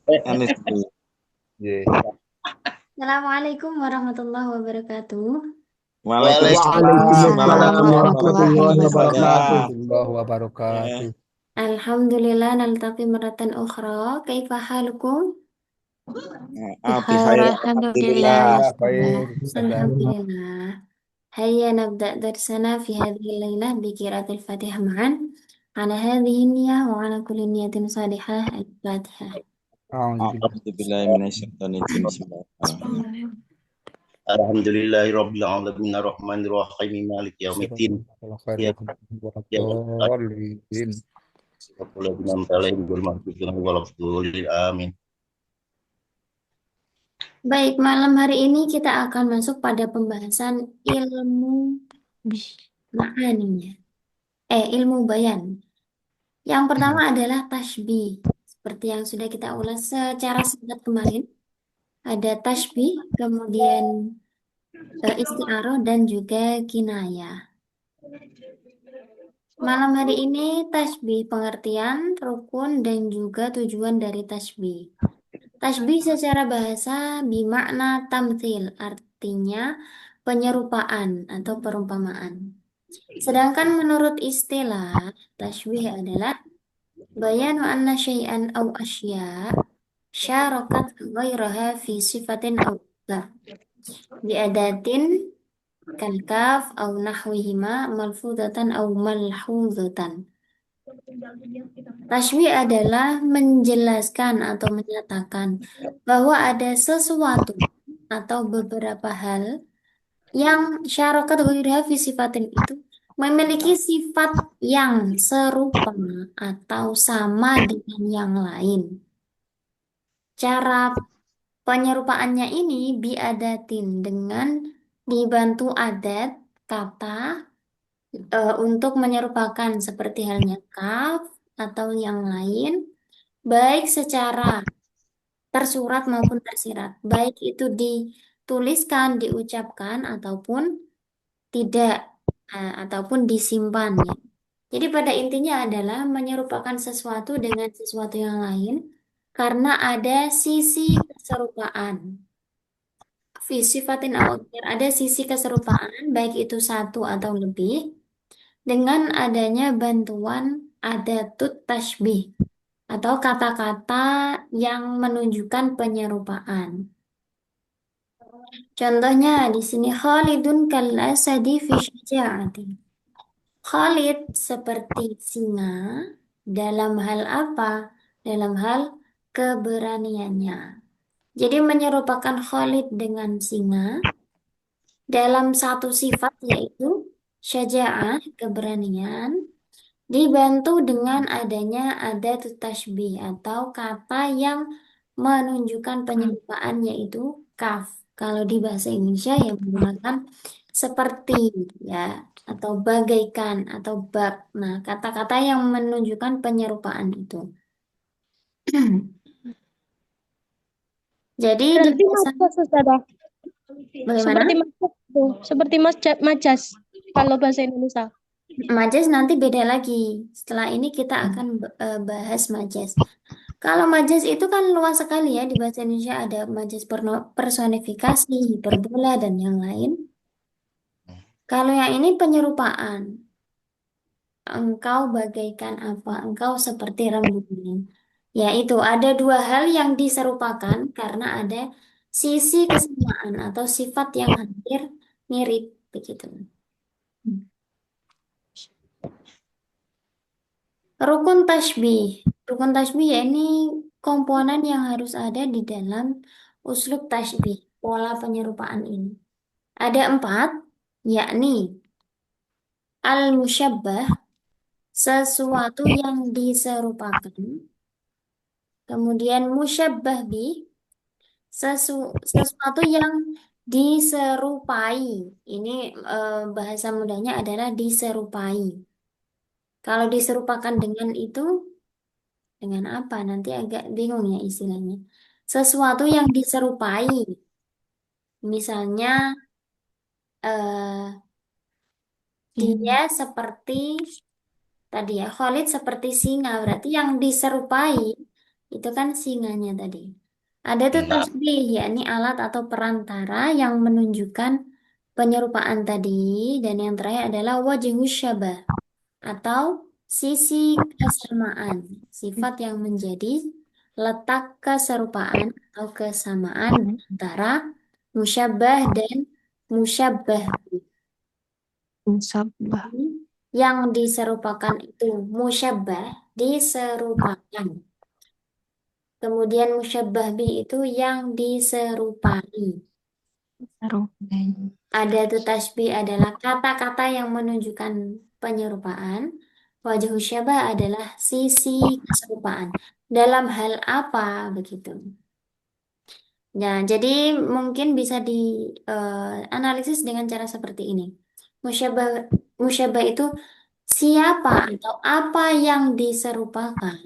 Anis dulu. Ye. Assalamualaikum warahmatullahi wabarakatuh. Waalaikumsalam Waalaikumsalam Waalaikumsalam warahmatullahi warahmatullahi warahmatullahi wabarakatuh. wabarakatuh. Warahmatullahi Ya, wabarakatuh. Alhamdulillah naltaqi maratan ukhra. Kaifa halukum? Bihar, Bihair, alhamdulillah, alhamdulillah. Alhamdulillah, Ustazah. baik, Ustazah. Alhamdulillah. Hayya nabda darsana fi hadhihi al-lailah bi qiraatil Fatihah ma'an. Ala hadhihi niyyah wa ala kulli niyatin salihah. Al-Fatihah. Alhamdulillah. A'udzubillahi minasyaitonirrajim. Bismillahirrahmanirrahim. Alhamdulillahi Rabbil Alamin Ar-Rahmanir Rahim Maliki Yaumiddin. Jazakallahu khair Ya, wa jazakallahu ya, dhalin. Amin. Baik, malam hari ini kita akan masuk pada pembahasan ilmu ma'aninya. Ilmu bayan. Yang pertama adalah tasbih. Seperti yang sudah kita ulas secara singkat kemarin. Ada tasbih, kemudian isti'arah, dan juga kinayah. Malam hari ini tasbih pengertian, rukun, dan juga tujuan dari tasbih. Tasbih secara bahasa bermakna tamthil, artinya penyerupaan atau perumpamaan. Sedangkan menurut istilah, tasbih adalah bayanu anna syai'an aw asya syarakat ghairaha fi sifatin aw ikhbar biadatin kalkaf aw nahwihima malfudatan aw malhuzatan. Tasbih adalah menjelaskan atau menyatakan bahwa ada sesuatu atau beberapa hal yang syarakat ghairaha fi sifatin itu memiliki sifat yang serupa atau sama dengan yang lain. Cara penyerupaannya ini biadatin dengan dibantu adat kata untuk menyerupakan seperti halnya kaf atau yang lain, baik secara tersurat maupun tersirat, baik itu dituliskan, diucapkan ataupun tidak, ataupun disimpan ya. Jadi pada intinya adalah menyerupakan sesuatu dengan sesuatu yang lain karena ada sisi keserupaan. Sifatin awakir, ada sisi keserupaan, baik itu satu atau lebih, dengan adanya bantuan adatut tasbih atau kata-kata yang menunjukkan penyerupaan. Contohnya di sini Khalidun kal asadi fi syaja'ati. Khalid seperti singa dalam hal apa? Dalam hal keberaniannya. Jadi menyerupakan Khalid dengan singa dalam satu sifat yaitu syaja'ah, keberanian, dibantu dengan adanya adat tasbih atau kata yang menunjukkan penyerupaan yaitu kaf. Kalau di bahasa Indonesia ya menggunakan seperti ya atau bagaikan atau bak. Nah, kata-kata yang menunjukkan penyerupaan itu. Jadi di Berarti bahasa majas Ustazah. bagaimana? Seperti majas tuh, seperti majas kalau bahasa Indonesia. Majas nanti beda lagi. Setelah ini kita akan bahas majas. Kalau majas itu kan luas sekali ya, di bahasa Indonesia ada majas personifikasi, hiperbola, dan yang lain. Kalau yang ini penyerupaan, engkau bagaikan apa? Engkau seperti rembulan. Ya itu, ada dua hal yang diserupakan karena ada sisi kesamaan atau sifat yang hampir mirip begitu. Rukun tasbih. Rukun tasbih ya ini komponen yang harus ada di dalam uslub tasbih, pola penyerupaan ini. Ada empat, yakni al-musyabbah, sesuatu yang diserupakan. Kemudian musyabbah bih, sesuatu yang diserupai. Ini bahasa mudahnya adalah diserupai. Kalau diserupakan dengan itu, dengan apa? Nanti agak bingung ya istilahnya. Sesuatu yang diserupai. Misalnya eh, dia seperti tadi ya, Khalid seperti singa. Berarti yang diserupai Itu kan singanya tadi. Ada tuh Nah, tasbih, yakni alat atau perantara yang menunjukkan penyerupaan tadi. Dan yang terakhir adalah wajhus syabah atau sisi kesamaan, sifat yang menjadi letak keserupaan atau kesamaan antara musyabbah dan musyabbah. Musabah. Yang diserupakan itu musyabbah, diserupakan. Kemudian musyabbah bih itu yang diserupai. Ada tuh tasbih adalah kata-kata yang menunjukkan penyerupaan. Wajah syabah adalah sisi keserupaan. Dalam hal apa begitu? Nah, jadi mungkin bisa dianalisis dengan cara seperti ini. Musyabah, musyabah itu siapa atau apa yang diserupakan,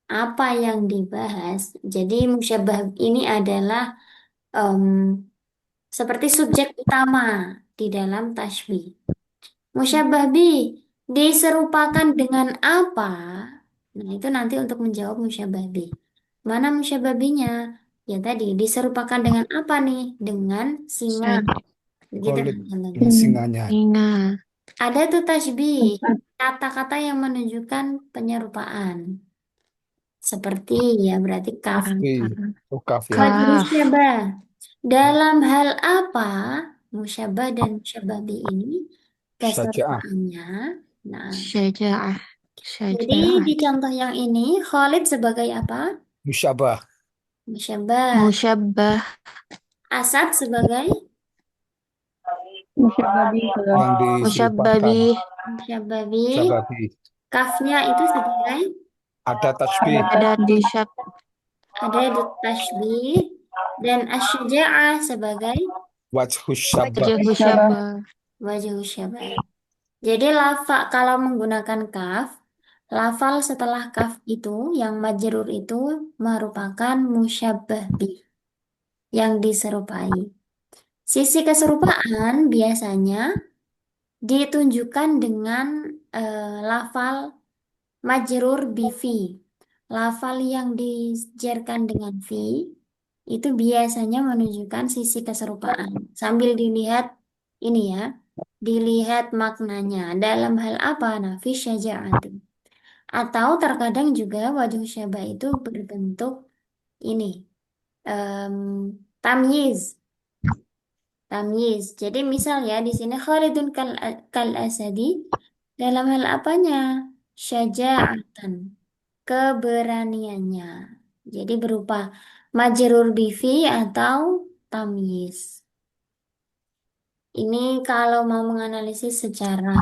apa yang dibahas. Jadi musyabah ini adalah em, seperti subjek utama di dalam tasbih. Musyabah bih diserupakan dengan apa? Nah, itu nanti untuk menjawab musyabah bih. Mana musyabah bihnya? Ya tadi diserupakan dengan apa nih? Dengan singa. Begitu Khalid kan contohnya. ini singanya. Singa. Ada tuh tasbih, kata-kata yang menunjukkan penyerupaan. Seperti ya berarti kaf. Oh, kaf ya. Wajib Kaf. musyabah. Dalam hal apa musyabah dan musyabah bih ini Syaja'ah. keserupaannya? Nah, Syaja'ah. jadi Syaja'ah. di contoh yang ini Khalid sebagai apa? Musyabah. Musyabah. Musyabbah. Asad sebagai Yang diserupakan. Musyabbabi. musyabah bih. Syababi. Kafnya itu sebagai Ada tasbih. Ada disyab. ada di tasbih dan asyja'ah sebagai Wajhus syabah. Wajah musyabah. wajah syabah. Jadi kalau menggunakan kaf, lafal setelah kaf itu yang majrur itu merupakan musyabbah bih yang diserupai. Sisi keserupaan biasanya ditunjukkan dengan lafal majrur bifi. Lafal yang dijerkan dengan fi itu biasanya menunjukkan sisi keserupaan. Sambil dilihat ini ya, dilihat maknanya. Dalam hal apa? Nah, fi syaja'ati. Atau terkadang juga wajah syabah itu berbentuk ini, em, tamyiz. Tamyiz. Jadi misal ya di sini Khalidun kal asadi dalam hal apanya? Syaja'atan, keberaniannya. Jadi berupa majrur bifi atau tamyiz. Ini kalau mau menganalisis secara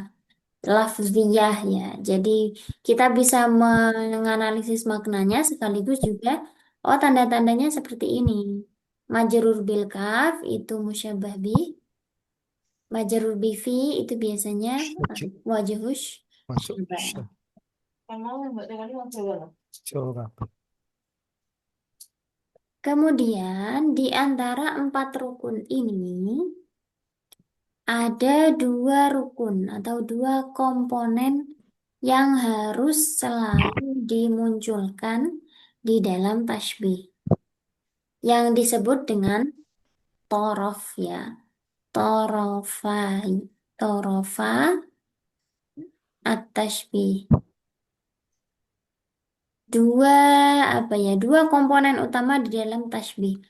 lafziyah ya. Jadi kita bisa menganalisis maknanya sekaligus juga oh tanda-tandanya seperti ini. Majrur bil kaf itu musyabah bih. Majrur bifi itu biasanya wajhush Masuk syabah. syabah. Kemudian di antara 4 rukun ini ada 2 rukun atau 2 komponen yang harus selalu dimunculkan di dalam tasbih yang disebut dengan torof ya. Torofa, torofa at-tasbih. Dua apa ya? 2 komponen utama di dalam tasbih.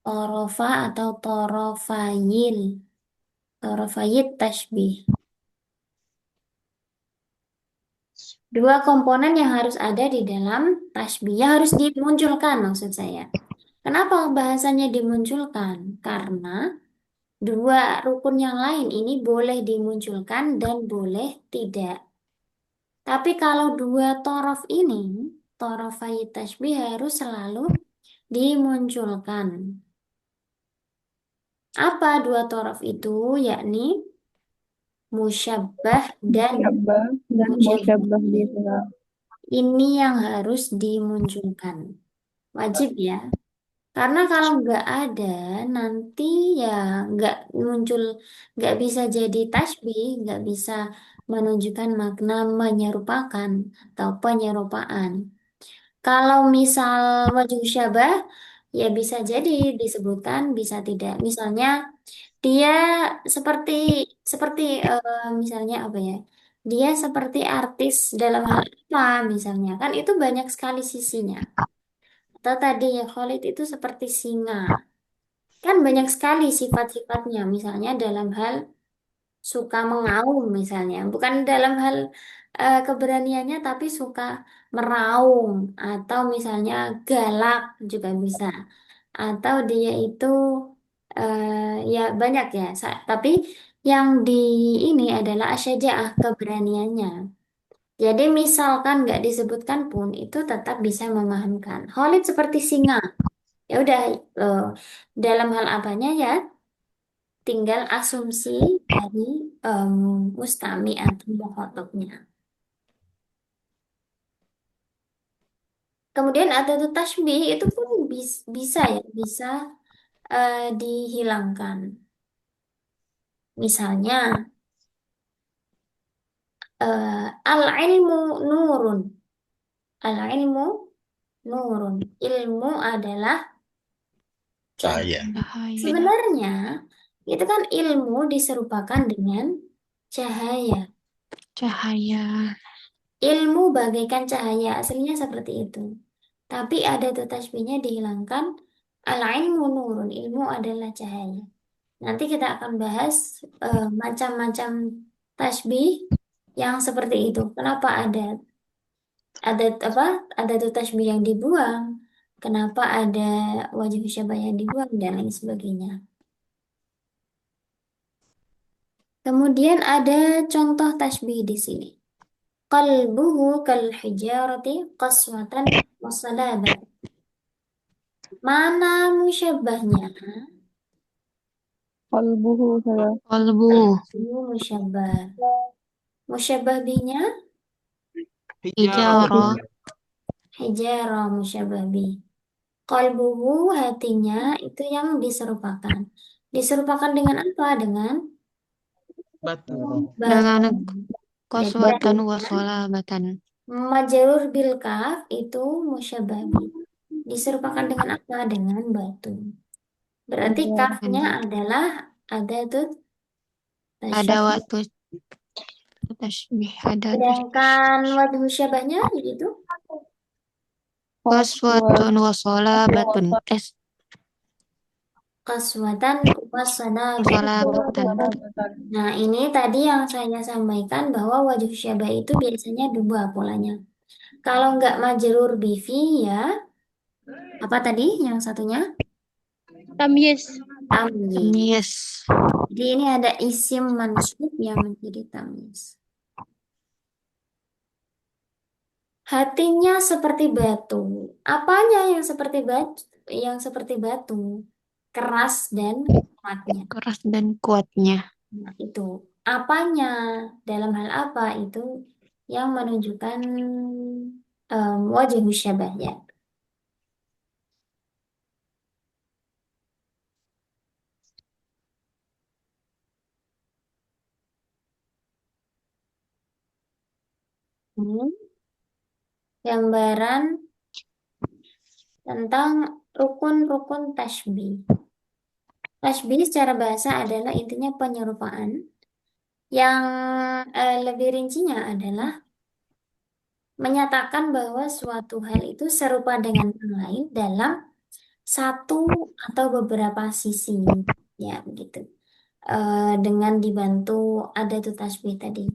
Torofa atau torofayil. Torofayit tasbih. 2 komponen yang harus ada di dalam tasbih, yang harus dimunculkan maksud saya. Kenapa bahasanya dimunculkan? Karena 2 rukun yang lain ini boleh dimunculkan dan boleh tidak. Tapi kalau 2 torof ini, torofayit tasbih harus selalu dimunculkan. Apa 2 torof itu? Yakni musyabbah dan musyabbah. Ini yang harus dimunculkan. Wajib ya. Karena kalau nggak ada, nanti ya nggak muncul, nggak bisa jadi tasbih, nggak bisa menunjukkan makna menyerupakan atau penyerupaan. Kalau misal wajah syabah, ya bisa jadi disebutkan, bisa tidak. Misalnya dia seperti seperti misalnya apa ya? Dia seperti artis dalam hal apa misalnya kan itu banyak sekali sisinya. Atau tadi ya Khalid itu seperti singa. Kan banyak sekali sifat-sifatnya. Misalnya dalam hal suka mengaum misalnya, bukan dalam hal keberaniannya tapi suka meraung atau misalnya galak juga bisa. Atau dia itu ya banyak ya. Tapi yang di ini adalah asyajaah keberaniannya. Jadi misalkan nggak disebutkan pun itu tetap bisa memahamkan. Khalid seperti singa. Ya udah eh, dalam hal apanya ya tinggal asumsi dari em, mustami atau mukhotobnya. Kemudian ada tuh tasbih itu pun bisa ya bisa dihilangkan. Misalnya al-ilmu nurun. Al-ilmu nurun. Ilmu adalah cahaya. Cahaya. Cahaya. Sebenarnya itu kan ilmu diserupakan dengan cahaya. Cahaya. Ilmu bagaikan cahaya, aslinya seperti itu. Tapi ada tuh tasbihnya dihilangkan. Al-ilmu nurun, ilmu adalah cahaya. Nanti kita akan bahas macam-macam tasbih yang seperti itu. Kenapa ada apa? Ada tuh tasbih yang dibuang. Kenapa ada wajib syabah yang dibuang dan lain sebagainya. Kemudian ada contoh tasbih di sini. Qalbuhu kal hijarati qaswatan wasalabat. Mana musyabbahnya? Qalbuhu saya. Kolbu. Qalbu musyabbah. Musyabbah binya Hijaro. hijara musyabbah bi. Qalbuhu hatinya itu yang diserupakan. Diserupakan dengan apa? Dengan batu. Dengan Jadi koswatan wasolabatan. majrur bil kaf itu musyabbah bi. Diserupakan dengan apa? Dengan batu. Berarti kafnya adalah ada tuh Ada tasyabih. waktu tasbih. Ada tasbih. Sedangkan wajhu syabahnya gitu. Koswatun wasolabatun. Kaswatan wasanabit. Wasolabatan. Nah, ini tadi yang saya sampaikan bahwa wajah syabah itu biasanya dua polanya. Kalau nggak majrur bifi ya, apa tadi yang satunya? Tamyiz. Tamyiz. Yes. Jadi ini ada isim mansub yang menjadi tamyiz. Hatinya seperti batu. Apanya yang seperti batu? Yang seperti batu, keras dan kuatnya. Keras dan kuatnya. Nah, itu apanya dalam hal apa itu yang menunjukkan wajah musyabah ya. Hmm, Gambaran tentang rukun-rukun tasbih. Tasbih secara bahasa adalah intinya penyerupaan. Yang lebih rincinya adalah menyatakan bahwa suatu hal itu serupa dengan yang lain dalam satu atau beberapa sisi. Ya, begitu. Dengan dibantu ada tuh tasbih tadi.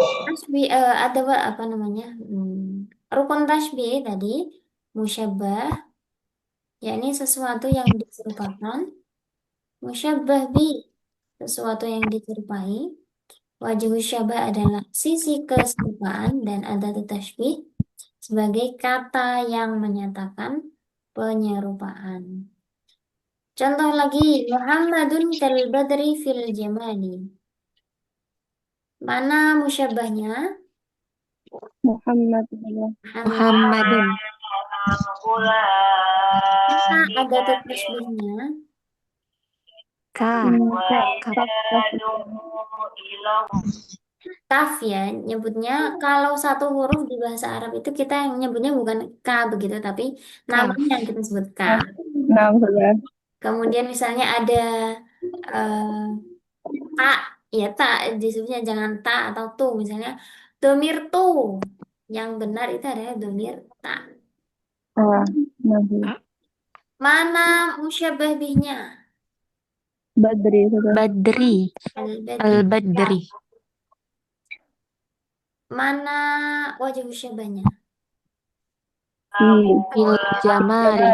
Tasbih ada apa namanya? Rukun tasbih tadi musyabbah, yakni sesuatu yang diserupakan. Musyabbah bi, sesuatu yang diserupai. Wajhu syabah adalah sisi keserupaan dan ada tasbih sebagai kata yang menyatakan penyerupaan. Contoh lagi, Muhammadun kal badri fil jamali. Mana musyabbahnya? Muhammad. Muhammadun. Mana ada tasbihnya? Ka. Kaf. kaf ya, nyebutnya kalau satu huruf di bahasa Arab itu kita yang nyebutnya bukan ka begitu, tapi Kaf. namanya yang kita sebut ka. Nah, benar. Kemudian misalnya ada eh, tak, ya tak disebutnya jangan tak atau tu, misalnya domir tu. Yang benar itu adalah domir tak. Ah, nah, benar. Mana musyabbah bihnya? Badri, betul. Badri. Al-badri. Al-Badri. Mana wajah musyabahnya? Fil Jamali.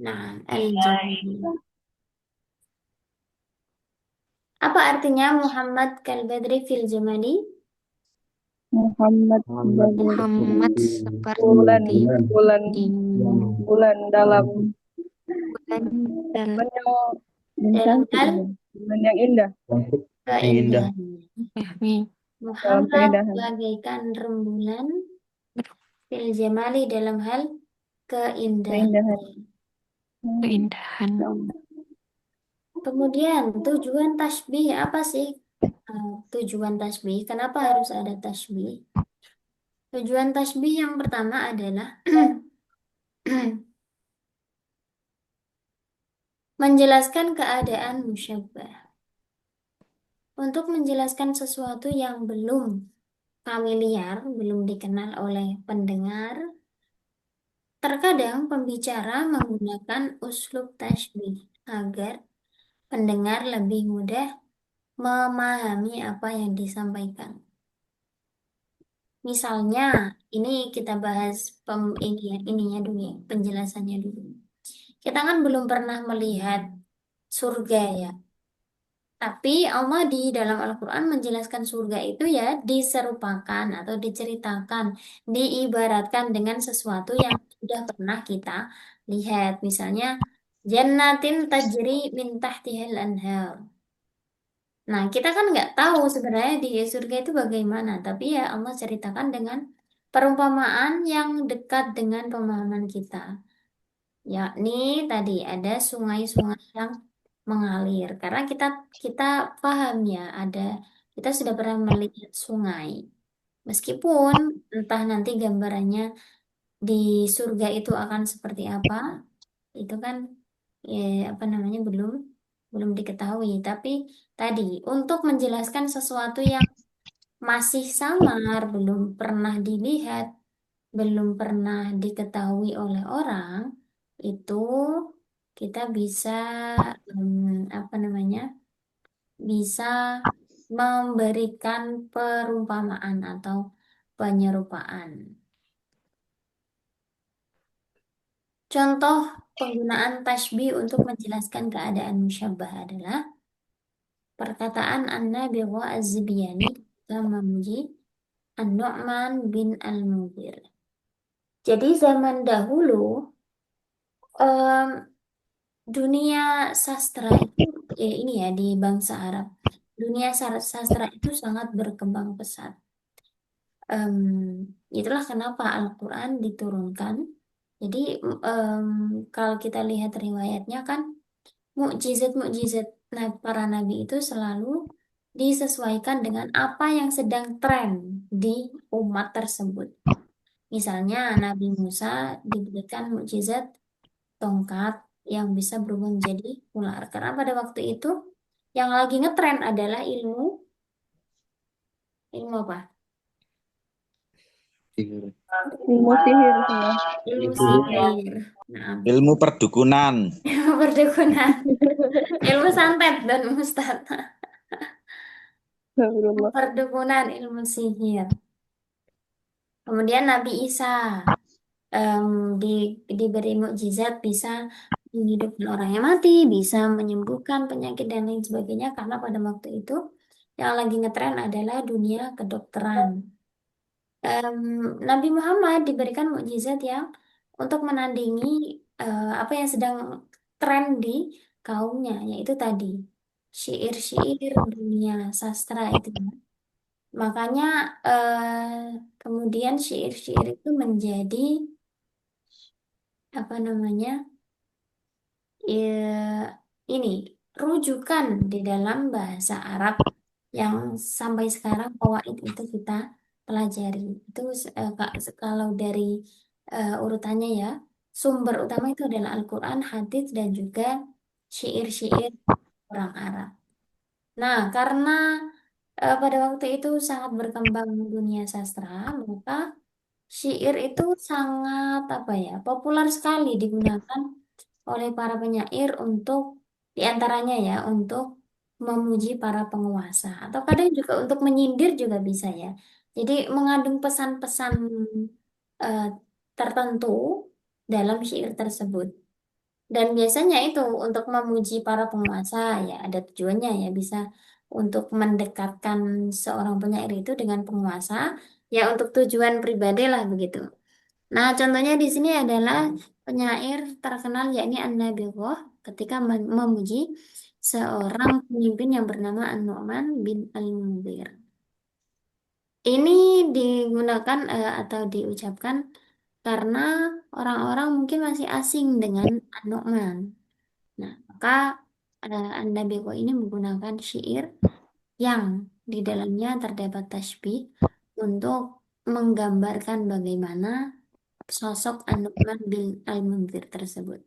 Nah, al-jamil. Apa artinya Muhammad kal-badri fil jamali? Muhammad Badri. Muhammad Bulan, seperti bulan, di bulan dalam bulan dalam bulan yang Dalam cantik, hal bulan yang indah, keindahannya. dalam Muhammad keindahan. bagaikan rembulan fil jamali dalam hal keindahan. Keindahan. keindahan. Kemudian tujuan tasbih apa sih? Tujuan tasbih, kenapa harus ada tasbih? Tujuan tasbih yang pertama adalah menjelaskan keadaan musyabbah. Untuk menjelaskan sesuatu yang belum familiar, belum dikenal oleh pendengar, terkadang pembicara menggunakan uslub tasbih agar pendengar lebih mudah memahami apa yang disampaikan. Misalnya, ini kita bahas ininya dulu ya, penjelasannya dulu. Kita kan belum pernah melihat surga ya. Tapi Allah di dalam Al-Quran menjelaskan surga itu ya diserupakan atau diceritakan, diibaratkan dengan sesuatu yang sudah pernah kita lihat. Misalnya, jannatin tajri min tahtihal anhar. Nah, kita kan nggak tahu sebenarnya di surga itu bagaimana, tapi ya Allah ceritakan dengan perumpamaan yang dekat dengan pemahaman kita. Yakni tadi ada sungai-sungai yang mengalir. Karena kita paham ya, kita sudah pernah melihat sungai. Meskipun entah nanti gambarannya di surga itu akan seperti apa, itu kan ya, apa namanya belum belum diketahui. Tapi tadi untuk menjelaskan sesuatu yang masih samar, belum pernah dilihat, belum pernah diketahui oleh orang, itu kita bisa apa namanya? Bisa memberikan perumpamaan atau penyerupaan. Contoh penggunaan tasbih untuk menjelaskan keadaan musyabbah adalah perkataan An-Nabi wa Az-Zibyani yang memuji An-Nu'man bin Al-Mubir. Jadi zaman dahulu em, dunia sastra itu ini ya di bangsa Arab. Dunia sastra itu sangat berkembang pesat. Em, Itulah kenapa Al-Quran diturunkan. Jadi em, kalau kita lihat riwayatnya kan mukjizat-mukjizat para nabi itu selalu disesuaikan dengan apa yang sedang tren di umat tersebut. Misalnya Nabi Musa diberikan mukjizat tongkat yang bisa berubah menjadi ular. Karena pada waktu itu yang lagi ngetren adalah ilmu apa? Ilmu sihir semua. Ilmu sihir. Nah, Ilmu perdukunan. ilmu perdukunan, ilmu santet dan mustad. Astagfirullah. Perdukunan, ilmu sihir. Kemudian Nabi Isa em, di, diberi mukjizat bisa menghidupkan orang yang mati, bisa menyembuhkan penyakit dan lain sebagainya karena pada waktu itu yang lagi ngetren adalah dunia kedokteran. Em, Nabi Muhammad diberikan mukjizat yang untuk menandingi apa yang sedang tren di kaumnya, yaitu tadi syair-syair dunia sastra itu. Makanya kemudian syair-syair itu menjadi apa namanya ini rujukan di dalam bahasa Arab yang sampai sekarang qawaid itu kita pelajari. Itu kalau dari urutannya ya, sumber utama itu adalah Al-Quran, hadits, dan juga syair-syair orang Arab. Nah, karena pada waktu itu sangat berkembang dunia sastra, maka syair itu sangat apa ya, populer sekali digunakan oleh para penyair untuk diantaranya ya untuk memuji para penguasa atau kadang juga untuk menyindir juga bisa ya. Jadi mengandung pesan-pesan eh, tertentu dalam syair tersebut. Dan biasanya itu untuk memuji para penguasa ya ada tujuannya ya bisa untuk mendekatkan seorang penyair itu dengan penguasa ya untuk tujuan pribadi lah begitu. Nah, contohnya di sini adalah penyair terkenal yakni An-Nabighah ketika memuji seorang pemimpin yang bernama An-Nu'man bin Al-Munzir. Ini digunakan atau diucapkan karena orang-orang mungkin masih asing dengan An-Nu'man. Nah, maka An-Nabighah ini menggunakan syair yang di dalamnya terdapat tasbih untuk menggambarkan bagaimana sosok An-Nu'man bin Al-Munzir tersebut.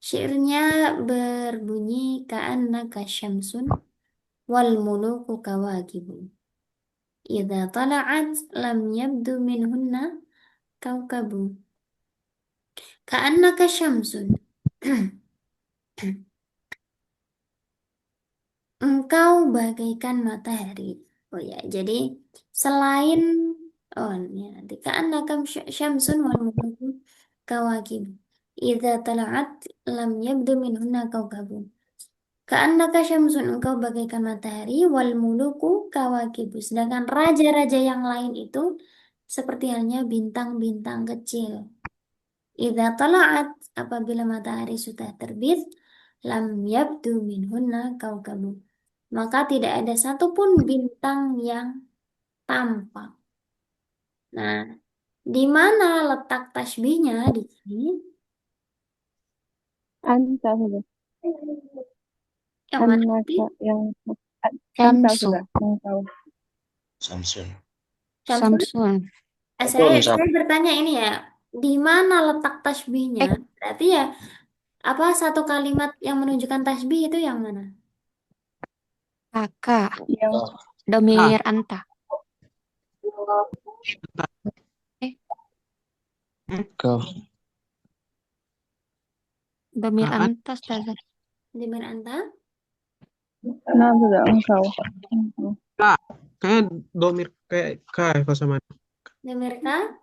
Syairnya berbunyi ka'annaka syamsun wal muluku kawakibu. Idza tala'at lam yabdu minhunna kawkabu. Ka'annaka syamsun. Engkau bagaikan matahari. Oh ya, jadi selain ini nanti ka'annaka syamsun wal muluku kawakib. Idza tala'at lam yabdu minhunna kawkabun. Ka'annaka syamsun engkau bagaikan matahari wal muluku kawakib. Sedangkan raja-raja yang lain itu seperti halnya bintang-bintang kecil. Idza tala'at apabila matahari sudah terbit lam yabdu minhunna kawkabun. Maka tidak ada satupun bintang yang tampak. Nah, di mana letak tasbihnya di sini? Anta sudah. Yang mana tadi? Annaka yang anta Syamsu. sudah. Engkau. Samsun. Syamsun? Samsun. Saya bertanya ini ya, di mana letak tasbihnya? Berarti ya, apa satu kalimat yang menunjukkan tasbih itu yang mana? Kakak. Yang Domir anta. Kau. Domir anta, Ustazah. Dimana anta? nah sudah engkau. Kayak domir kayak K kalau sama. Demirka?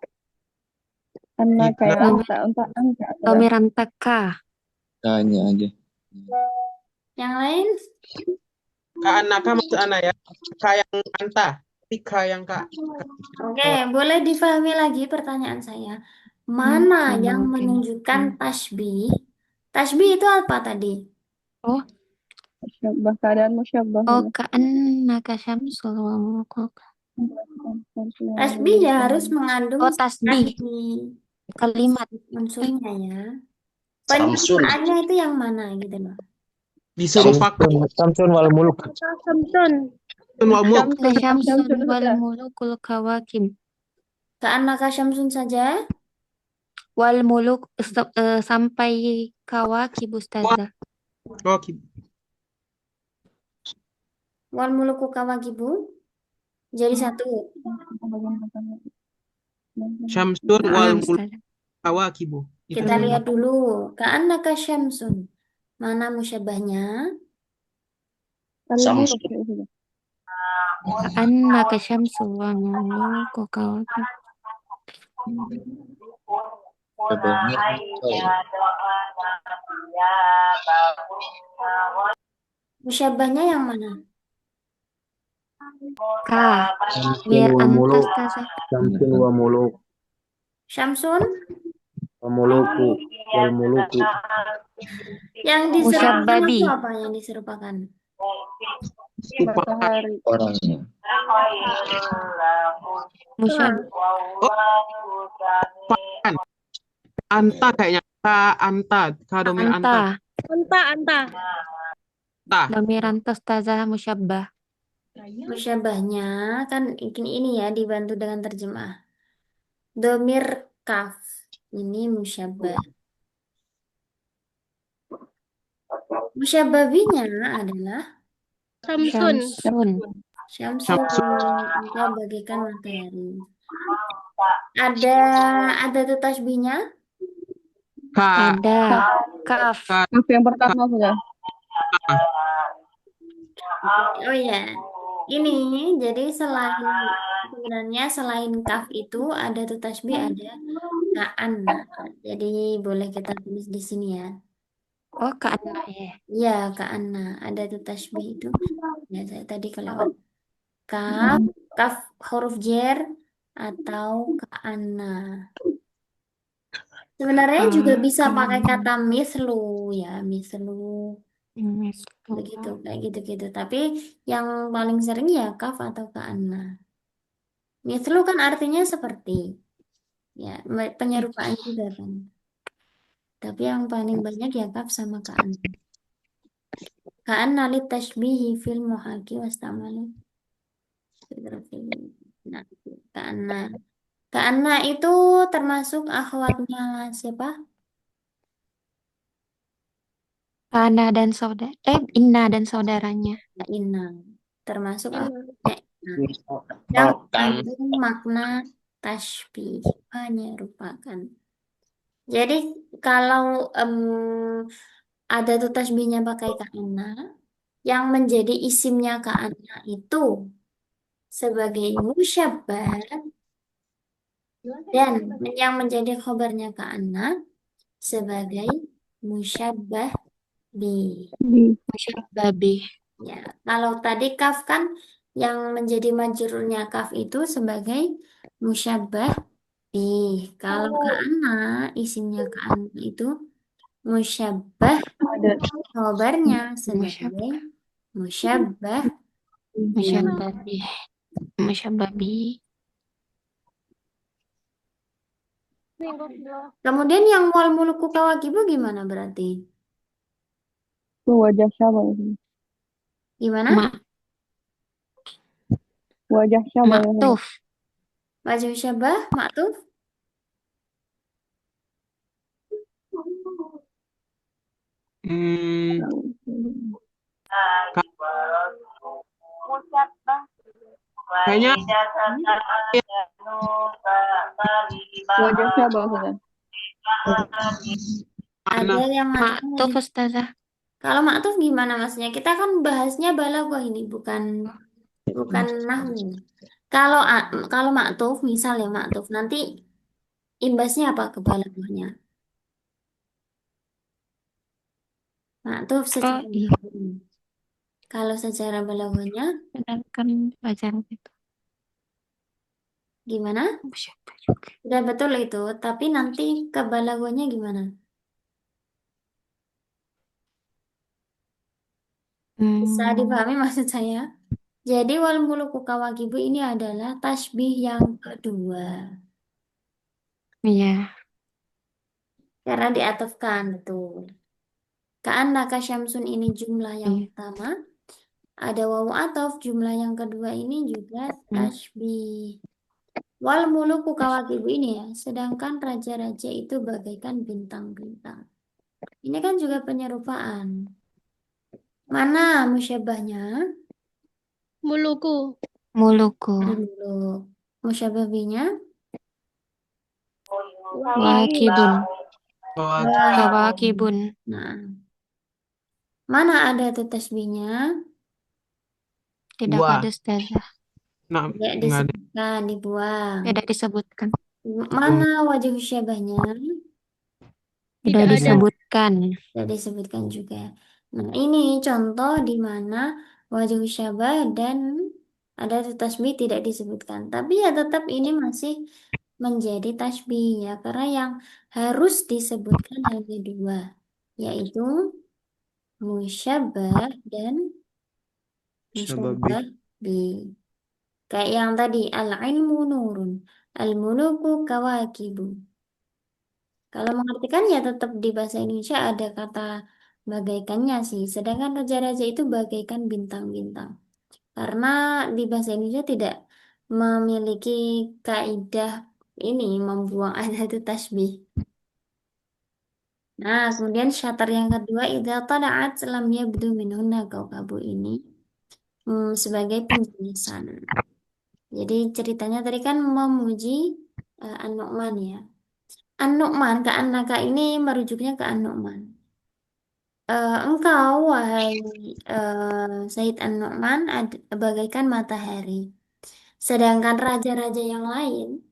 Annaka yang anta anta sudah. Domir anta ka. Tanya aja. Yang lain? Ka'annaka maksud ana ya. K yang anta. Tapi K yang K. Oke, boleh difahami lagi pertanyaan saya. Mana yang menunjukkan tasbih? Tasbih itu apa tadi? Oh, Musyabbah keadaan musyabbah. oh ka'annaka syamsul wa muluku. Tasbih ya harus mengandung Oh, tasbih. Kalimat. unsurnya ya. Samsun. Penyertaannya itu yang mana gitu loh. Diserupakan. Samsun wal muluk. Samsun. Wal muluk. Ka syamsun wal mulukul kawakib. Ka'annaka syamsun saja. Wal muluk sampai kawakib, Ustazah. Oke. Wal muluku kawakibu. Jadi satu. Syamsun wal Naam, muluk Ustazah. kawakibu. Kita lihat dulu. Ka'annaka syamsun. Mana musyabahnya? Samsun. Ka'annaka syamsul wa muluku kawakib. Kabarnya kau. Musyabahnya yang mana? Ka. Mir anta, Ustazah. Samsun wa muluk. Syamsun? Wa muluku. Wal muluku. Yang diserupakan Musyabbabi. itu apa yang diserupakan? Matahari. Orangnya. Musyab. Anta kayaknya. Ka anta. Ka domir anta. Anta. Anta. Tah. Domir antastazah musyabbah. Musyabahnya kan ini ya dibantu dengan terjemah. Domir kaf. Ini musyabah. Musyababinya adalah Samsun. Syamsun. Syamsul. Engkau bagaikan matahari. Ada tuh tasbihnya? Ka. Ada. Kaf. Ka. Yang pertama sudah. Oh ya, ini jadi sebenarnya selain kaf itu ada tuh tasbih ada ka'anna. Jadi boleh kita tulis di sini ya. Oh, ka'anna ya. Ya, ka'anna ada tuh tasbih itu. Ya, saya tadi kelewat. Kaf, kaf huruf jer atau ka'anna. Sebenarnya juga bisa pakai kata mislu ya, mislu. Begitu, kayak gitu-gitu. Tapi yang paling sering ya kaf atau ka'anna. Mislu kan artinya seperti. Ya, penyerupaan juga kan. Tapi yang paling banyak ya kaf sama ka'anna. Ka'anna li tashbihi fil muhaki wastamalu. Nah, ka'anna. Ka'anna itu termasuk akhwatnya siapa? Ana dan saudara. Inna dan saudaranya. Inna. Termasuk akhwatnya Inna. Yang mengandung makna tashbih, menyerupakan. Jadi kalau ada tuh tasbihnya pakai ka'anna, yang menjadi isimnya ka'anna itu sebagai musyabbah dan yang menjadi khobarnya ka'anna sebagai musyabbah bi. Musyabbah bih. Ya, kalau tadi kaf kan yang menjadi majrurnya kaf itu sebagai musyabbah bi. Kalau ka'anna isimnya ka'anna itu musyabbah khobarnya sebagai musyabbah bi. Musyabbah bih. Musyabbah bih. Kemudian yang wal muluku kawakibu gimana berarti? Itu wajah siapa ini? Gimana? Wajah siapa ya? Maktuf. Wajah syabah, maktuf? Hmm, kayaknya Wajah siapa sudah? Ada yang Maktuf mengatakan Ustazah. kalau maktuf gimana maksudnya? Kita kan bahasnya balaghah ini bukan nahwu. Kalau maktuf misal ya maktuf nanti imbasnya apa ke balaghahnya? Maktuf secara iya. nahwu. Kalau secara balaghahnya Sedangkan belajar itu. gimana? Musyabbah juga. Sudah betul itu, tapi nanti ke balaghahnya gimana? Bisa dipahami maksud saya? Jadi wal muluku kawakibu ini adalah tasbih yang kedua. Iya. Karena diatofkan, betul. Ka'annaka syamsun ini jumlah yang Iya. pertama. Ada wawu atof, jumlah yang kedua ini juga tasbih. Wal muluku kawakibu ini ya, sedangkan raja-raja itu bagaikan bintang-bintang. Ini kan juga penyerupaan. Mana musyabahnya? Muluku. Muluku. Muluk. Musyababinya? Wakibun. bahwa Kawakibun. Nah, mana ada tuh tasbihnya? Tidak Wah. ada Ustazah. nah, Tidak nggak ada. disebutkan, dibuang. Tidak disebutkan. Mana wajah syabahnya? Tidak ada. disebutkan. Tidak disebutkan juga. Nah, ini contoh di mana wajah syabah dan ada tuh tasbih tidak disebutkan. Tapi ya tetap ini masih menjadi tasbih ya, karena yang harus disebutkan hanya dua, yaitu musyabbah dan musyabbah bi. Kayak yang tadi al-ilmu nurun, al-muluku kawakibu. Kalau mengartikan ya tetap di bahasa Indonesia ada kata bagaikannya sih. Sedangkan raja-raja itu bagaikan bintang-bintang. Karena di bahasa Indonesia tidak memiliki kaidah ini membuang ada itu tasbih. Nah, kemudian syatar yang kedua, idza tala'at lam yabdu minhunna kaukabu ini sebagai penjelasan. Jadi ceritanya tadi kan memuji An-Nu'man ya. An-Nu'man ke An-Naka ini merujuknya ke An-Nu'man. Engkau wahai Said An-Nu'man bagaikan matahari. Sedangkan raja-raja yang lain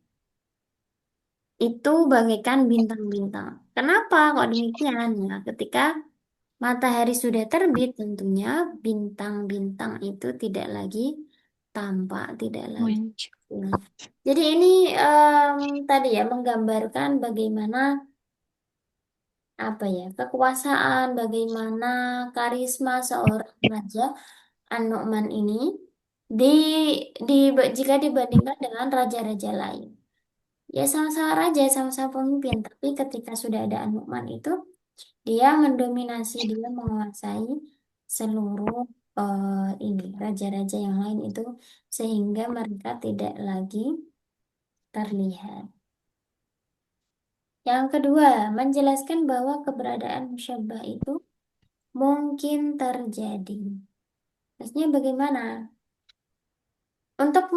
itu bagaikan bintang-bintang. Kenapa kok demikian? Nah, ketika matahari sudah terbit, tentunya bintang-bintang itu tidak lagi tampak, tidak lagi Muncul. jelas. Jadi ini tadi ya menggambarkan bagaimana apa ya kekuasaan, bagaimana karisma seorang raja An-Nu'man ini di, di jika dibandingkan dengan raja-raja lain. Ya sama-sama raja, sama-sama pemimpin, tapi ketika sudah ada An-Nu'man itu dia mendominasi, dia menguasai seluruh ini raja-raja yang lain itu sehingga mereka tidak lagi terlihat. Yang kedua, menjelaskan bahwa keberadaan musyabbah itu mungkin terjadi. Maksudnya bagaimana? Untuk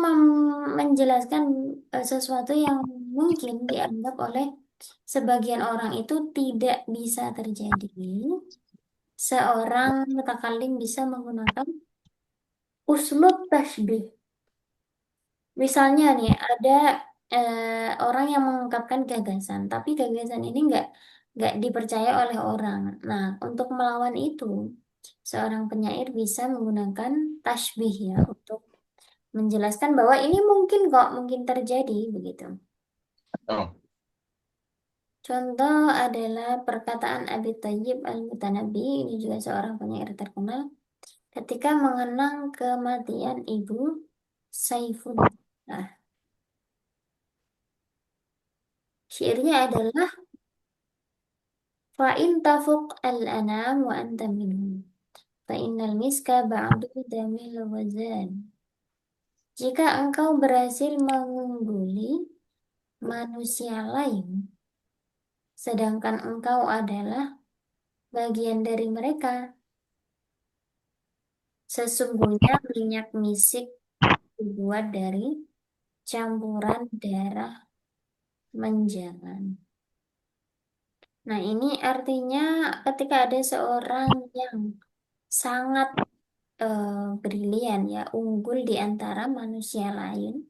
menjelaskan sesuatu yang mungkin dianggap oleh sebagian orang itu tidak bisa terjadi, seorang mutakalim bisa menggunakan uslub tasbih. Misalnya nih, ada orang yang mengungkapkan gagasan, tapi gagasan ini nggak dipercaya oleh orang. Nah, untuk melawan itu, seorang penyair bisa menggunakan tasbih ya untuk menjelaskan bahwa ini mungkin kok, mungkin terjadi begitu. Oh, Contoh adalah perkataan Abi Thayyib Al-Mutanabbi, ini juga seorang penyair terkenal, ketika mengenang kematian ibu Saifuddin. Syairnya adalah Fa'in tafuq al-anam wa anta minhum Fa'innal miska ba'du damil wazan. Jika engkau berhasil mengungguli manusia lain, sedangkan engkau adalah bagian dari mereka, sesungguhnya minyak misik dibuat dari campuran darah menjangan. Nah, ini artinya ketika ada seorang yang sangat brilian ya, unggul di antara manusia lain,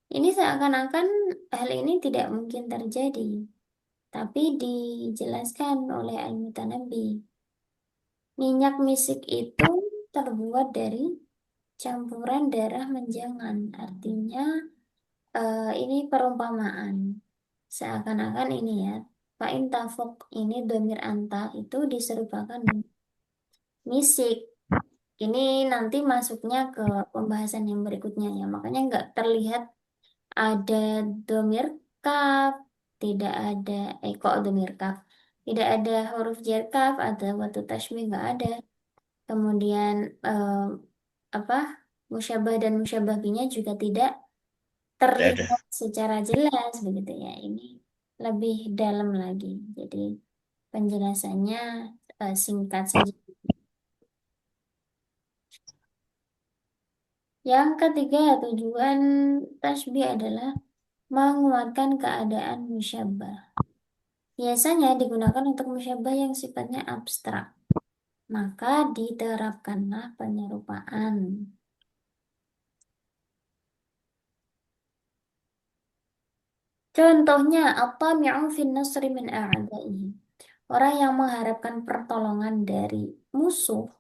ini seakan-akan hal ini tidak mungkin terjadi. Tapi dijelaskan oleh Al-Mutanabbi, minyak misik itu terbuat dari campuran darah menjangan. Artinya ini perumpamaan. Seakan-akan ini ya, fa'in tafuk ini domir anta itu diserupakan dengan misik. Ini nanti masuknya ke pembahasan yang berikutnya ya. Makanya nggak terlihat ada domir kaf, tidak ada kok domir kaf, tidak ada huruf jar kaf, ada waktu tasbih nggak ada. Kemudian apa musyabah dan musyabah binya juga tidak tidak ada. terlihat secara jelas begitu ya. Ini lebih dalam lagi. Jadi penjelasannya singkat saja. Yang ketiga, tujuan tasbih adalah menguatkan keadaan musyabah. Biasanya digunakan untuk musyabah yang sifatnya abstrak. Maka diterapkanlah penyerupaan. Contohnya, at-tami'u fin nasri min a'da'ihi. Orang yang mengharapkan pertolongan dari musuh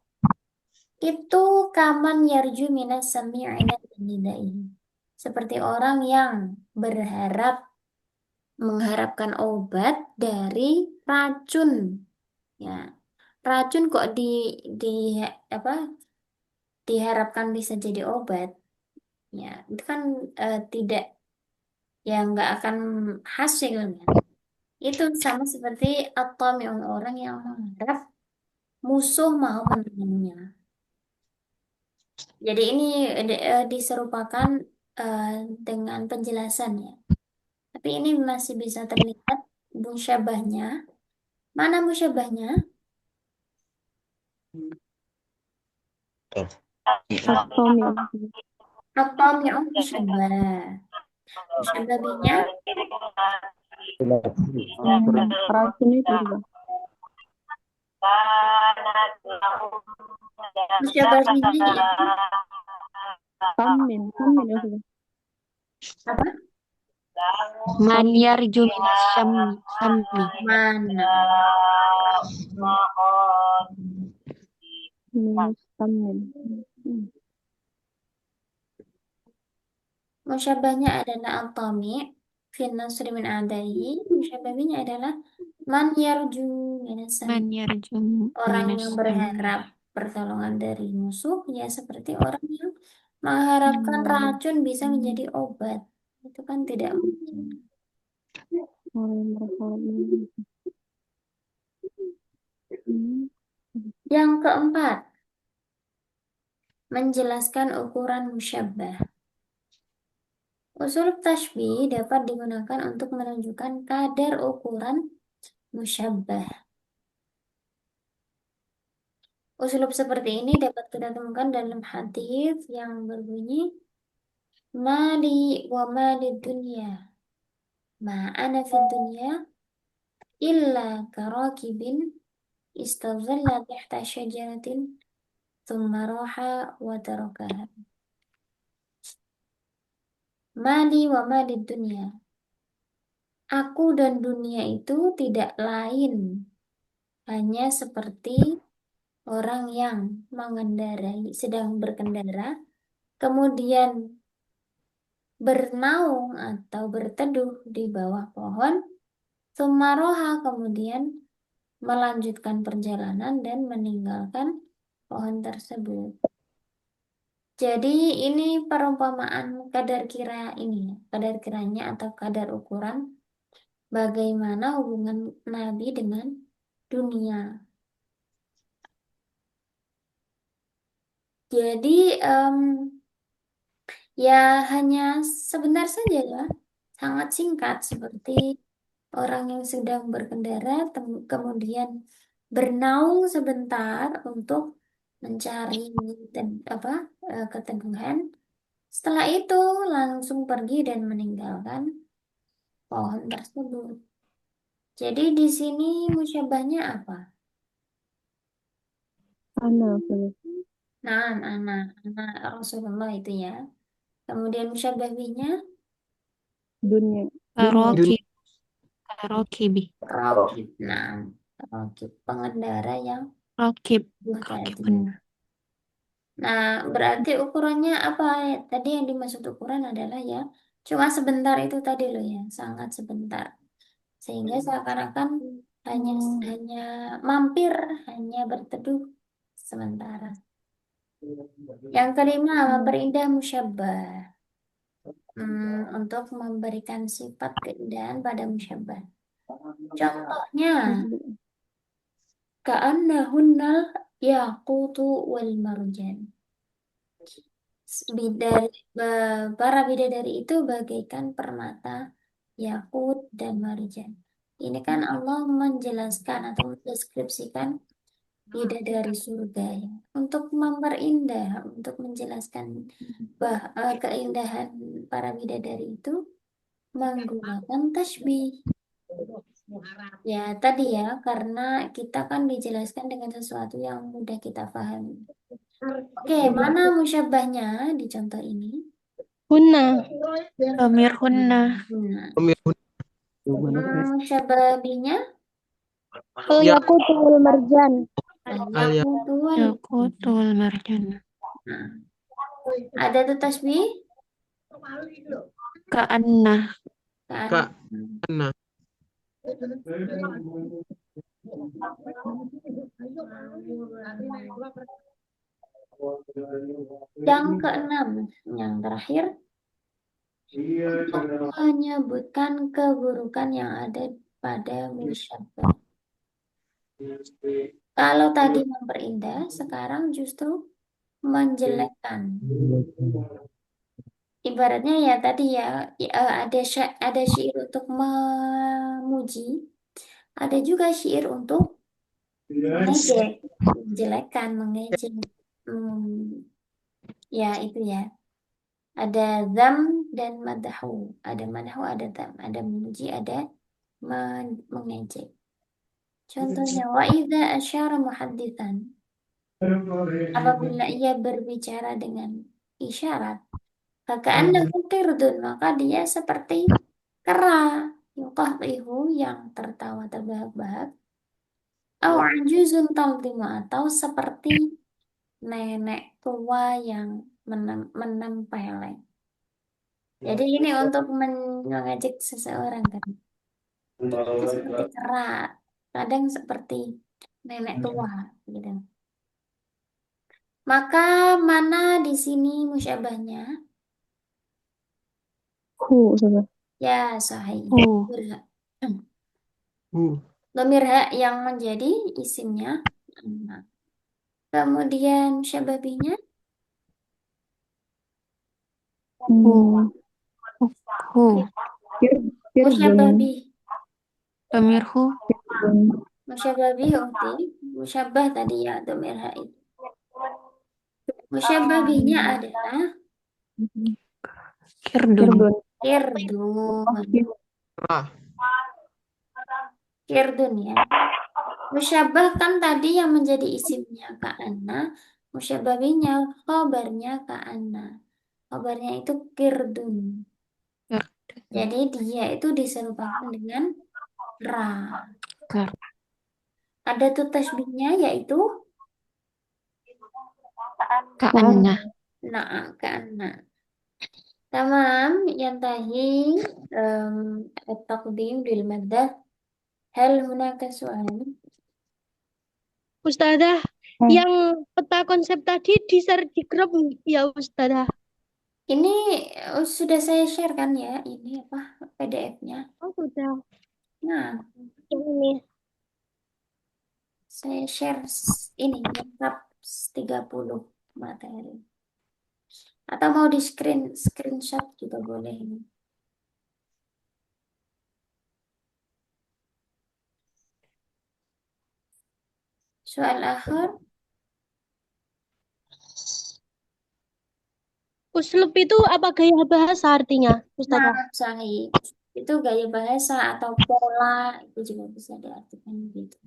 itu kaman yarju minas sami'ina nidaihi. Seperti orang yang berharap mengharapkan obat dari racun. Ya, racun kok di apa diharapkan bisa jadi obat. Ya, itu kan tidak ya nggak akan hasil kan. Itu sama seperti atau orang yang mengharap musuh mau menemuinya. Jadi ini diserupakan dengan penjelasan ya. Tapi ini masih bisa terlihat musyabahnya. Mana musyabahnya? Tuh. Atomil. Atau yang musyabah. Musyabah bihnya Racun itu juga. musyabah bihnya itu Kamin ya sudah. apa? Man yarju minas syammi. Mana? Minus kamin. Musyabahnya adalah al-tami fi nasri min adaihi. Musyabahnya adalah man yarju minas Man yarju orang minas yang syammi. berharap pertolongan dari musuh ya seperti orang yang mengharapkan racun bisa menjadi obat. Itu kan tidak mungkin. Orang yang berharap. Yang keempat, menjelaskan ukuran musyabbah. Usul tashbih dapat digunakan untuk menunjukkan kadar ukuran musyabbah. Usul seperti ini dapat kita temukan dalam hadis yang berbunyi mali wa mali dunya ma ana fid dunya illa karakibin istadhalla tahta syajaratin thumma raha wa tarakaha. Mali wa mali dunya. Aku dan dunia itu tidak lain hanya seperti orang yang sedang berkendara, kemudian bernaung atau berteduh di bawah pohon, Sumaroha kemudian melanjutkan perjalanan dan meninggalkan pohon tersebut. Jadi ini perumpamaan kadar kiranya atau kadar ukuran bagaimana hubungan Nabi dengan dunia. Jadi ya hanya sebentar saja ya, sangat singkat seperti orang yang sedang berkendara kemudian bernaung sebentar untuk mencari keteduhan. Setelah itu langsung pergi dan meninggalkan pohon tersebut. Jadi di sini musyabahnya apa? Anak. Nah, anak Rasulullah itu ya. Kemudian musyabah bihnya Dunia. Karokibi. rakib. Nah, rakib pengendara yang Rokib. tadi. Nah, berarti ukurannya apa? Tadi yang dimaksud ukuran adalah ya cuma sebentar itu tadi loh ya, sangat sebentar. Sehingga seakan-akan hanya mampir, hanya berteduh sementara. Yang kelima, memperindah musyabbah. Untuk memberikan sifat keindahan pada musyabbah. Contohnya, ka'annahunnal yaqutu wal marjan. Para bidadari itu bagaikan permata, yakut, dan marjan. Ini kan Allah menjelaskan atau mendeskripsikan bidadari surga ya. Untuk memperindah, untuk menjelaskan keindahan para bidadari itu menggunakan tasbih. Ya, tadi ya, karena kita kan dijelaskan dengan sesuatu yang mudah kita pahami. Oke, mana musyabahnya di contoh ini? Hunna. Amirhunna. Musyabahnya? Al-yaqutul marjan. Yaqutul marjan. Nah, ada tuh tasbih? Ka'anna. Ka'anna. Yang keenam, yang terakhir, untuk menyebutkan keburukan yang ada pada musyabah. Kalau tadi memperindah, sekarang justru menjelekkan. Ibaratnya ya tadi ya, ada syair untuk memuji, ada juga syair untuk mengejek, menjelekkan, mengejek. Hmm, ya itu ya. Ada zam dan madahu. Ada madahu, ada zam. Ada memuji, ada mengejek. Contohnya, wa idza asyara muhadditsan. Apabila ia berbicara dengan isyarat, faka'annahu qirdun, maka dia seperti kera, yuqahtihu, yang tertawa terbahak-bahak, au ajuzun taldimu, atau seperti nenek tua yang menempeleng. Jadi ini untuk mengajak seseorang kan. Itu seperti kera, kadang seperti nenek tua gitu. Maka mana di sini musyabahnya? Hu, Ustazah. Ya, sahih. Hu. Berhak. Dhamir ha yang menjadi isimnya. Nah, kemudian musyabahnya Hu. Hu. musyabah bih. Dhamir hu. Musyabah bih ukti. Musyabah tadi ya dhamir ha itu. Musyabah bihnya adalah Kirdun. kirdun. Ah, Kirdun ya. Musyabah kan tadi yang menjadi isimnya ka'anna. Musyabah bihnya khobarnya ka'anna. Khobarnya itu kirdun. Jadi dia itu diserupakan dengan ra. Kar- Ada tuh tasbihnya yaitu Ka'anna. ka'anna. Tamam, yantahi at-taqdim bil maddah. Hal hunaka su'al? Ustazah, yang peta konsep tadi di-share di grup ya Ustazah. Ini sudah saya share kan ya, ini apa PDF-nya. Oh, sudah. Nah, Yang ini. saya share ini lengkap 30 materi. Atau mau di screenshot juga boleh ini. Soal akhir, Uslub itu apa gaya bahasa artinya, Ustazah? nah, sahih. Itu gaya bahasa atau pola, itu juga bisa diartikan gitu.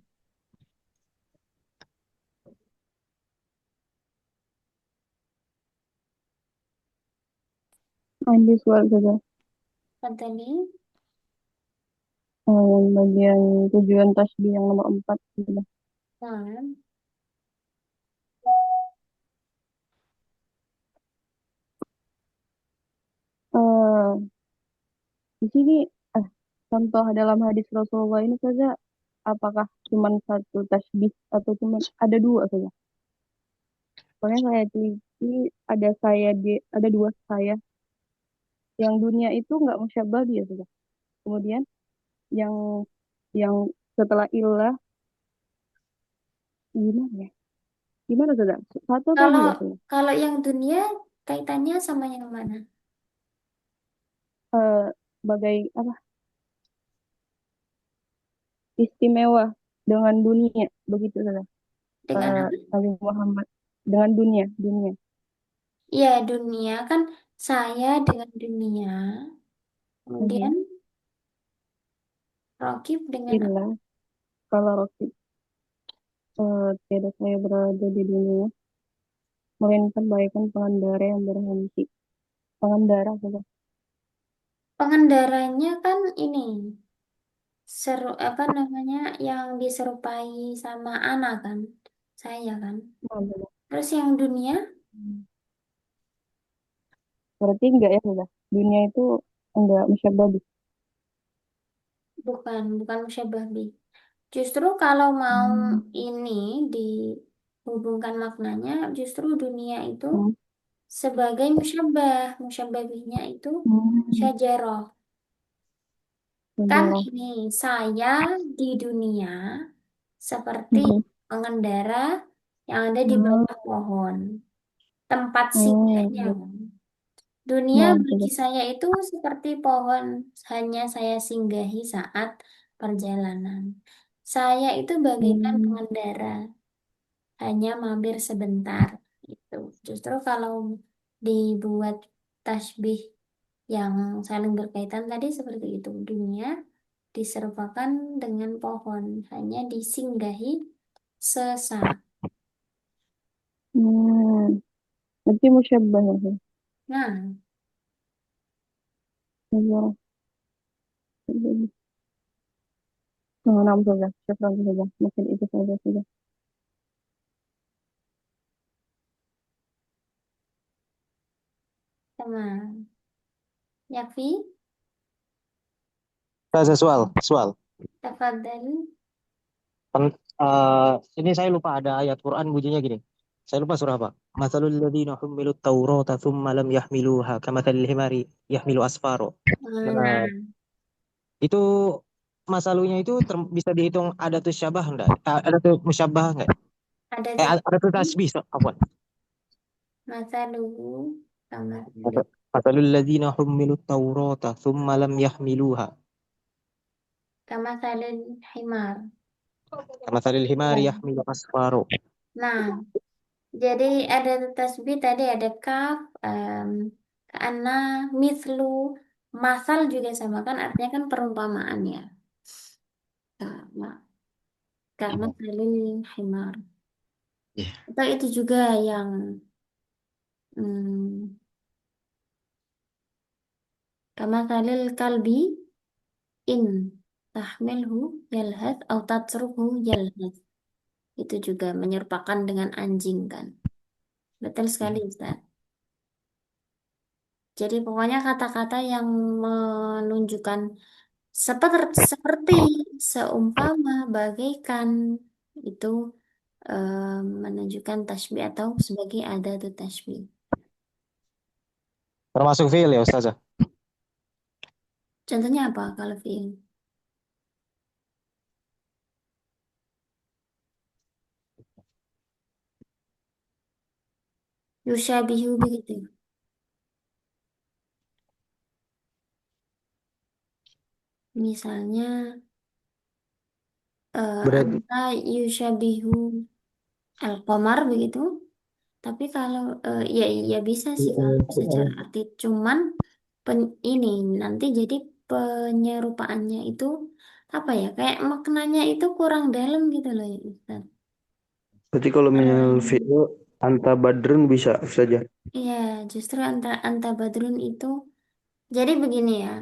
Ada soal juga. Tadi, Yang bagian tujuan tasbih yang nomor 4 sudah. nah, Eh, di sini contoh dalam hadis Rasulullah ini saja apakah cuma satu tasbih atau cuma ada dua saja? Soalnya saya teliti ada dua saya yang dunia itu nggak musyabah dia saja. Kemudian yang yang setelah ilah gimana ya? Gimana saja? Satu atau kalau dua saja? kalau yang dunia kaitannya sama yang mana? Sebagai apa? Istimewa dengan dunia begitu saja. Dengan apa? Nabi Muhammad dengan dunia. Ya, dunia kan saya dengan dunia. Kemudian Rokib dengan apa? Illa kalau Rocky tidak saya berada di dunia, melainkan bagaikan pengendara yang berhenti. Pengendara saja. Pengendaranya kan ini seru apa namanya yang diserupai sama anak kan, saya kan. Nah, benar. Terus yang dunia Berarti enggak ya sudah. Dunia itu enggak musyabah. bukan musyabah bih. Justru kalau mau ini dihubungkan maknanya, justru dunia itu Hmm. sebagai musyabah bihnya itu syajarah. Kan Syajarah. ini saya di dunia seperti pengendara yang ada di Hmm. bawah pohon. Tempat Oh, singgahnya. Dunia nah, bagi saya itu seperti pohon, hanya saya singgahi saat perjalanan. Saya itu bagaikan pengendara, hanya mampir sebentar. Itu justru kalau dibuat tasbih yang saling berkaitan tadi seperti itu. Dunia diserupakan dengan pohon, hanya disinggahi sesaat. berarti musyabbah ya. Ustaz? Nah, Iya. Nah, nah, Ustazah. Syukran, Ustazah. Mungkin itu saja sudah. sama Yakfi, Saya soal. tafadhal. Ini saya lupa ada ayat Quran bunyinya gini. Saya lupa surah apa. Matsalul ladzina hummilut taurata tsumma lam yahmiluha kamatsalil himari yahmilu asfaro. Nah, Nah, itu masalunya itu bisa dihitung ada tuh syabah enggak? Ada tuh musyabbah enggak? ada Ada tuh tetapi tasbih, afwan. masa dulu sama Matsalul ladzina hummilut taurata tsumma lam yahmiluha sama salin himar. kamatsalil himari Ya. yahmilu asfaro. Nah, jadi ada tasbih tadi ada kaf, karena mislu, masal juga sama kan artinya kan perumpamaan ya. Sama karena salin himar. Iya. Atau itu juga yang hmm, kama salil kalbi in tahmilhu yalhath atau tatsruhu yalhath. Itu juga menyerupakan dengan anjing kan. Betul sekali Ustaz. Jadi pokoknya kata-kata yang menunjukkan seperti seumpama bagaikan itu menunjukkan tasbih atau sebagai adat tasbih. Termasuk fiil ya Ustazah. Contohnya apa kalau fi'il? Yushabihu begitu. Misalnya Berarti anta yushabihu al-qamar begitu. Tapi kalau ya ya bisa sih kalau secara arti cuman ini nanti jadi penyerupaannya itu apa ya kayak maknanya itu kurang dalam gitu loh ya Ustaz. berarti kalau misal Em, fi'il anta badrun bisa saja. Iya justru anta badrun itu jadi begini ya.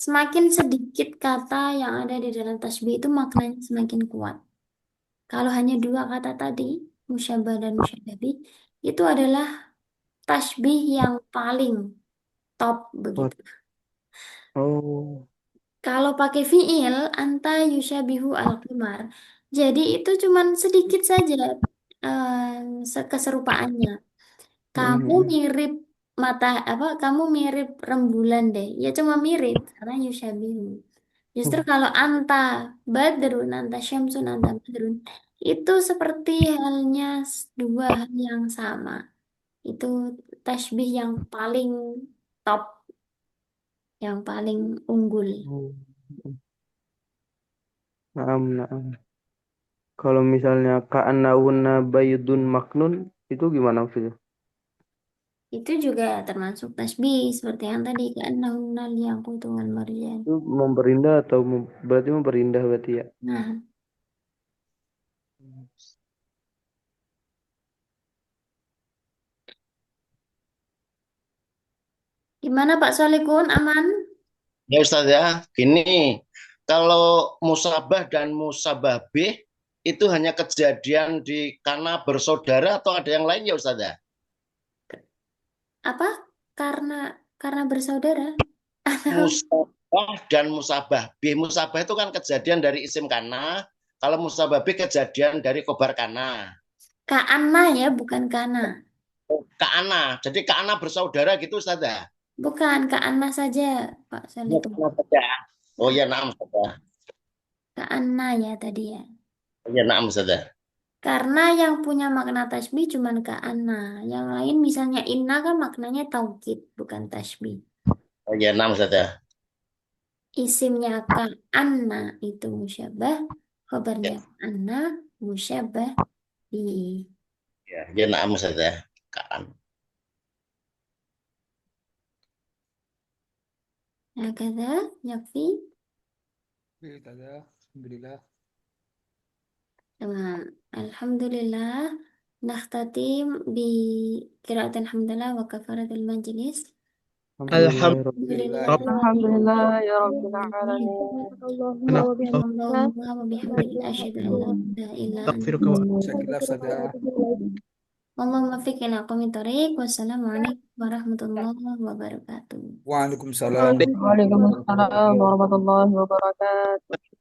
Semakin sedikit kata yang ada di dalam tasbih itu maknanya semakin kuat. Kalau hanya dua kata tadi, musyabah dan musyabih, itu adalah tasbih yang paling top begitu. Oh. Kalau pakai fiil, anta yushabihu al-qimar. Jadi itu cuman sedikit saja keserupaannya. Kamu mirip mata apa? Kamu mirip rembulan deh. Ya cuma mirip karena yushabihu. Justru kalau anta badrun, anta syamsun, anta badrun, itu seperti halnya dua hal yang sama. Itu tasbih yang paling top, yang paling unggul. Naam, naam. Kalau misalnya ka'annahunna baydun maknun itu gimana maksudnya? Itu juga termasuk tasbih seperti yang tadi ka'annahunal yaqutu wal marjan. Itu memperindah atau berarti memperindah berarti ya? Nah, gimana Pak Solikun aman? Ya Ustaz ya, gini, kalau musabah dan musabahbih itu hanya kejadian di karena bersaudara atau ada yang lain ya Ustaz ya? Apa? Karena karena bersaudara. Musabah dan musabahbih. Musabah itu kan kejadian dari isim kana, kalau musabahbih kejadian dari khobar kana. Ka'anna ya, bukan kana. Kaana, jadi kaana bersaudara gitu Ustaz ya? Bukan Ka'anna saja Pak Ya, Solikun. kaana saja. Oh Nah, ya, naam Ustaz ya. Ka'anna ya tadi ya. Ya, naam Ustaz ya. Karena yang punya makna tasbih cuman ka'anna. Yang lain misalnya inna kan maknanya taukid, bukan tasbih. Oh ya, 6 saja. Isimnya ka'anna itu musyabah, Ya, khabarnya anna musyabah bi. ya 6 saja. Kaan. Hakadha, yakfi. كذا الحمد لله. Tamam. Alhamdulillah. Nakhtatim bi qiraatil hamdalah wa kafaratul majlis. Alhamdulillahirabbil Alhamdulillah. Alhamdulillah ya Rabbil Alamin. Allahumma wa bihamdika. Allahumma wa bihamdika asyhadu an la ilaha illa Astaghfiruka wa anta. جزاك الله أستاذة. Allahumma fiqh ila aqwamit thoriq. Wassalamualaikum warahmatullahi wabarakatuh. وعليكم السلام. Waalaikumsalam warahmatullahi wabarakatuh.